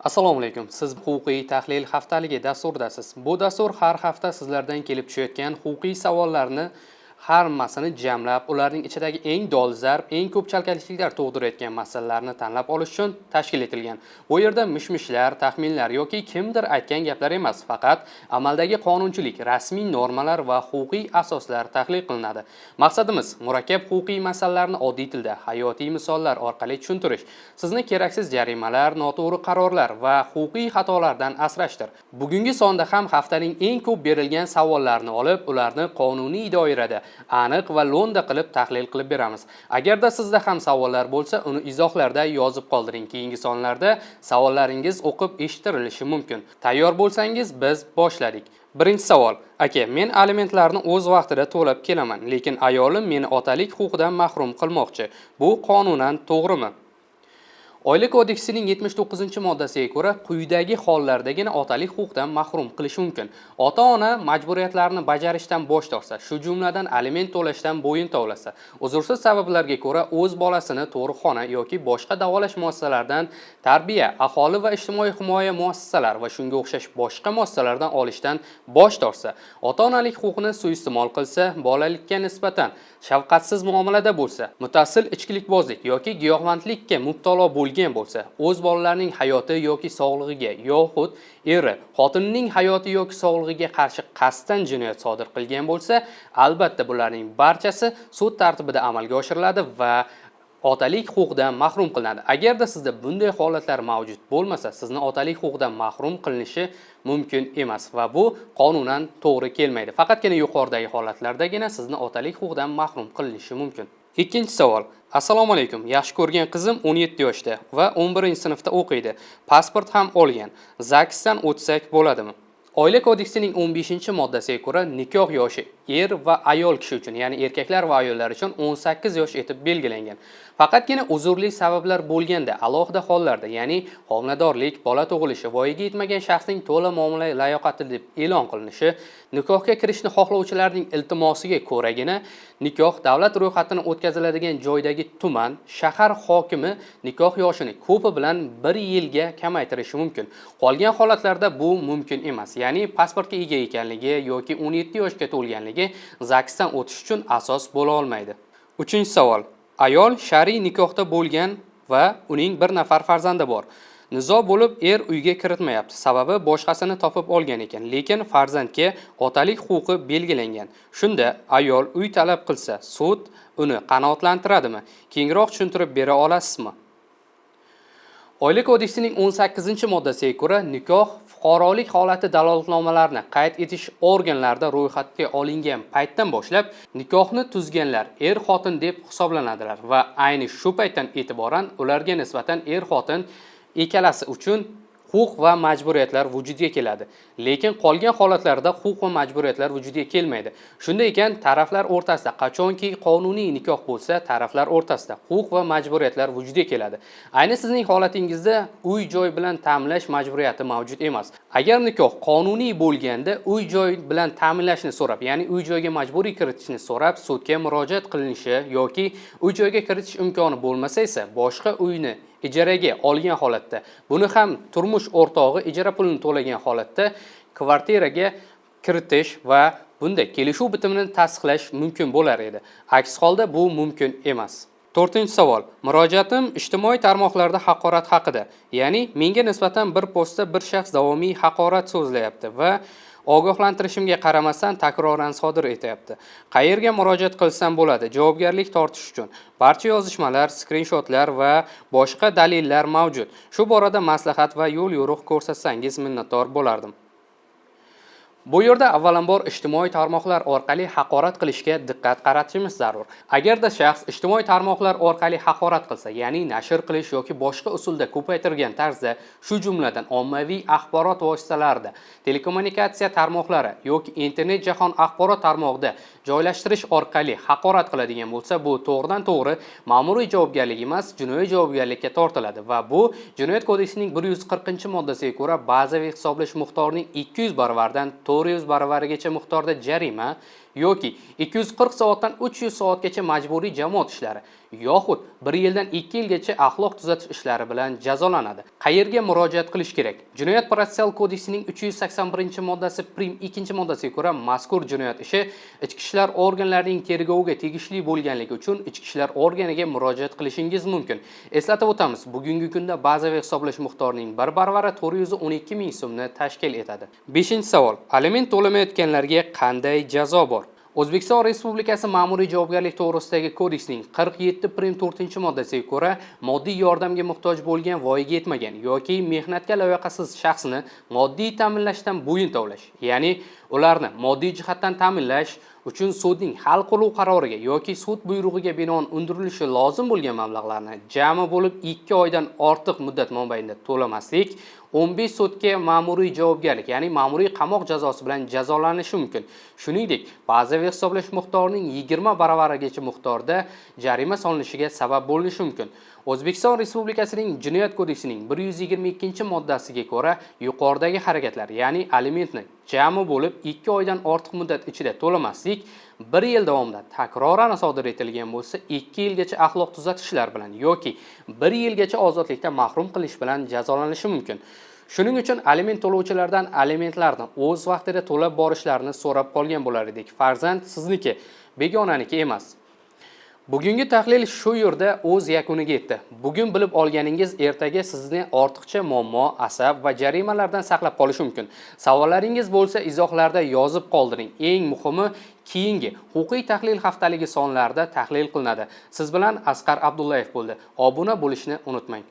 Assalomu alaykum. Siz huquqiy tahlil haftaligi dasturidasiz. Bu dastur har hafta sizlardan kelib tushayotgan huquqiy savollarni hammasini jamlab, ularning ichidagi eng dolzarb, eng ko'p chalkashliklar tug'dirayotgan masalalarni tanlab olish uchun tashkil etilgan. Bu yerda mishmishlar, taxminlar yoki kimdir aytgan gaplar emas, faqat amaldagi qonunchilik, rasmiy normalar va huquqiy asoslar tahlil qilinadi. Maqsadimiz murakkab huquqiy masalalarni oddiy tilda, hayotiy misollar orqali tushuntirish, sizni keraksiz jarimalar, noto'g'ri qarorlar va huquqiy xatolardan asrashdir. Bugungi sonda ham haftaning eng ko'p berilgan savollarni olib, ularni qonuniy doirada aniq va lo'nda qilib tahlil qilib beramiz. Agarda sizda ham savollar bo'lsa, uni izohlarda yozib qoldiring. Keyingi sonlarda savollaringiz o'qib eshittirilishi mumkin. Tayyor bo'lsangiz, biz boshladik. Birinchi savol. Aka, men alimentlarni o'z vaqtida to'lab kelaman, lekin ayolim meni otalik huquqidan mahrum qilmoqchi. Bu qonunan to'g'rimi? Oila kodeksining 79-moddasiga ko'ra quyidagi hollardagina otalik huquqidan mahrum qilish mumkin. Ota-ona majburiyatlarini bajarishdan bosh tortsa, shu jumladan aliment to'lashdan bo'yin tovlasa, uzrsiz sabablarga ko'ra o'z bolasini tug'ruqxona yoki boshqa davolash muassasalaridan tarbiya, aholi va ijtimoiy himoya muassasalari va shunga o'xshash boshqa muassasalardan olishdan bosh tortsa, ota-onalik huquqini suiiste'mol qilsa, bolalikka nisbatan shafqatsiz muomalada bo'lsa, mutassil ichkilikbozlik yoki giyohvandlikka mubtalo bo'lgan bo'lsa, o'z bolalarining hayoti yoki sog'lig'iga yoxud eri, xotinining hayoti yoki sog'lig'iga qarshi qasddan jinoyat sodir qilgan bo'lsa, albatta bularning barchasi sud tartibida amalga oshiriladi va otalik huquqidan mahrum qilinadi. Agarda sizda bunday holatlar mavjud bo'lmasa, sizni otalik huquqidan mahrum qilinishi mumkin emas va bu qonunan to'g'ri kelmaydi. Faqatgina yuqoridagi holatlardagina sizni otalik huquqidan mahrum qilinishi mumkin. Ikkinchi savol. Assalomu alaykum. Yaxshi ko'rgan qizim 17 yoshda va 11-sinfda o'qiydi. Pasport ham olgan. ZAGSdan o'tsak bo'ladimi? Oila kodeksining 15-moddasiga ko'ra nikoh yoshi er va ayol kishi uchun, ya'ni erkaklar va ayollar uchun 18 yosh etib belgilangan. Faqatgina uzrli sabablar bo'lganda, alohida hollarda, ya'ni homiladorlik, bola tug'ilishi, voyaga yetmagan shaxsning to'la muomala layoqati deb e'lon qilinishi, nikohga kirishni xohlovchilarning iltimosiga ko'ragina nikoh davlat ro'yxatini o'tkaziladigan joydagi tuman, shahar hokimi nikoh yoshini ko'pi bilan 1 yilga kamaytirishi mumkin. Qolgan holatlarda bu mumkin emas. Ya'ni pasportga ega ekanligi yoki 17 yoshga to'lganligi ZAGSdan o'tish uchun asos bo'la olmaydi. Uchinchi savol. Ayol shar'iy nikohda bo'lgan va uning bir nafar farzandi bor. Nizo bo'lib uyga kiritmayapti. Sababi boshqasini topib olgan ekan, lekin farzandga otalik huquqi belgilangan. Shunda ayol uy talab qilsa, sud uni qanoatlantiradimi? Kengroq tushuntirib bera olasizmi? Oila kodeksining 18-moddasiga ko'ra nikoh fuqarolik holati dalolatnomalarini qayd etish organlarida ro'yxatga olingan paytdan boshlab nikohni tuzganlar er-xotin deb hisoblanadilar va ayni shu paytdan e'tiboran ularga nisbatan er-xotin ikkalasi uchun huquq va majburiyatlar vujudga keladi. Lekin qolgan holatlarda huquq va majburiyatlar vujudga kelmaydi. Shunday ekan, taraflar o'rtasida qachonki qonuniy nikoh bo'lsa, taraflar o'rtasida huquq va majburiyatlar vujudga keladi. Ayni sizning holatingizda uy-joy bilan ta'minlash majburiyati mavjud emas. Agar nikoh qonuniy bo'lganda, uy-joy bilan ta'minlashni so'rab, ya'ni uy-joyga majburiy kiritishni so'rab sudga murojaat qilinishi yoki uy-joyga kiritish imkoni bo'lmasa esa, boshqa uyni ijaraga olgan holatda, buni ham turmush o'rtog'i ijara pulini to'lagan holatda kvartiraga kiritish va bunda kelishuv bitimini tasdiqlash mumkin bo'lar edi. Aks holda bu mumkin emas. 4-savol. Murojaatim ijtimoiy tarmoqlarda haqorat haqida. Ya'ni menga nisbatan bir postda bir shaxs davomiy haqorat so'zlayapti va ogohlantirishimga qaramasdan takroran sodir etyapti. Qayerga murojaat qilsam bo'ladi? Javobgarlik tortish uchun barcha yozishmalar, skrinshotlar va boshqa dalillar mavjud. Shu borada maslahat va yo'l yo'riq ko'rsatsangiz minnatdor bo'lardim. Bu yerda avvalambor ijtimoiy tarmoqlar orqali haqorat qilishga diqqat qaratishimiz zarur. Agarda shaxs ijtimoiy tarmoqlar orqali haqorat qilsa, ya'ni nashr qilish yoki boshqa usulda ko'paytirilgan tarzda, shu jumladan ommaviy axborot vositalarida, telekommunikatsiya tarmoqlari yoki internet jahon axborot tarmog'ida joylashtirish orqali haqorat qiladigan bo'lsa, bu to'g'ridan-to'g'ri ma'muriy javobgarlik emas, jinoiy javobgarlikka tortiladi va bu Jinoyat kodeksining 140-moddasiga ko'ra bazaviy hisoblash miqdorining 200 baravardan 400 baravarigacha miqdorda jarima yoki 240 soatdan 300 soatgacha majburiy jamoat ishlari yoxud 1 yildan 2 yilgacha axloq tuzatish ishlari bilan jazolanadi. Qayerga murojaat qilish kerak? Jinoyat protsessual kodeksining 381-moddasi prim 2-moddasiga ko'ra mazkur jinoyat ishi ichki ishlar organlarining tergoviga tegishli bo'lganligi uchun ichki ishlar organiga murojaat qilishingiz mumkin. Eslatib o'tamiz, bugungi kunda bazaviy hisoblash miqdorining 1 baravari 412 ming so'mni tashkil etadi. 5-savol. Aliment to'lamayotganlarga qanday jazo bor? O'zbekiston Respublikasi Ma'muriy javobgarlik to'g'risidagi kodeksning 47 prim 4-moddasiga ko'ra, moddiy yordamga muhtoj bo'lgan voyaga yetmagan yoki mehnatga layoqatsiz shaxsni moddiy ta'minlashdan bo'yin tovlash, ya'ni ularni moddiy jihatdan ta'minlash uchun sudning hal qiluvchi qaroriga yoki sud buyrug'iga binoan undirilishi lozim bo'lgan mablag'larni jami bo'lib 2 oydan ortiq muddat mobaynida to'lamaslik 15 sutka ma'muriy javobgarlik, ya'ni ma'muriy qamoq jazosi bilan jazolanishi mumkin. Shuningdek, bazaviy hisoblash miqdorining 20 baravarigacha miqdorda jarima solinishiga sabab bo'lishi mumkin. O'zbekiston Respublikasining Jinoyat kodeksining 122-moddasiga ko'ra, yuqoridagi harakatlar, ya'ni alimentni jami bo'lib 2 oydan ortiq muddat ichida to'lamaslik 1 yil davomida takroran sodir etilgan bo'lsa 2 yilgacha axloq tuzatishlar bilan yoki 1 yilgacha ozodlikdan mahrum qilish bilan jazolanishi mumkin. Shuning uchun aliment to'lovchilardan alimentlarni o'z vaqtida to'lab borishlarini so'rab qolgan bo'lar edik. Farzand sizniki, begonaniki emas. Bugungi tahlil shu yerda o'z yakuniga yetdi. Bugun bilib olganingiz ertaga sizni ortiqcha muammo, asab va jarimalardan saqlab qolishi mumkin. Savollaringiz bo'lsa, izohlarda yozib qoldiring. Eng muhimi, keyingi huquqiy tahlil haftaligi sonlarida tahlil qilinadi. Siz bilan Asqar Abdullayev bo'ldi. Obuna bo'lishni unutmang.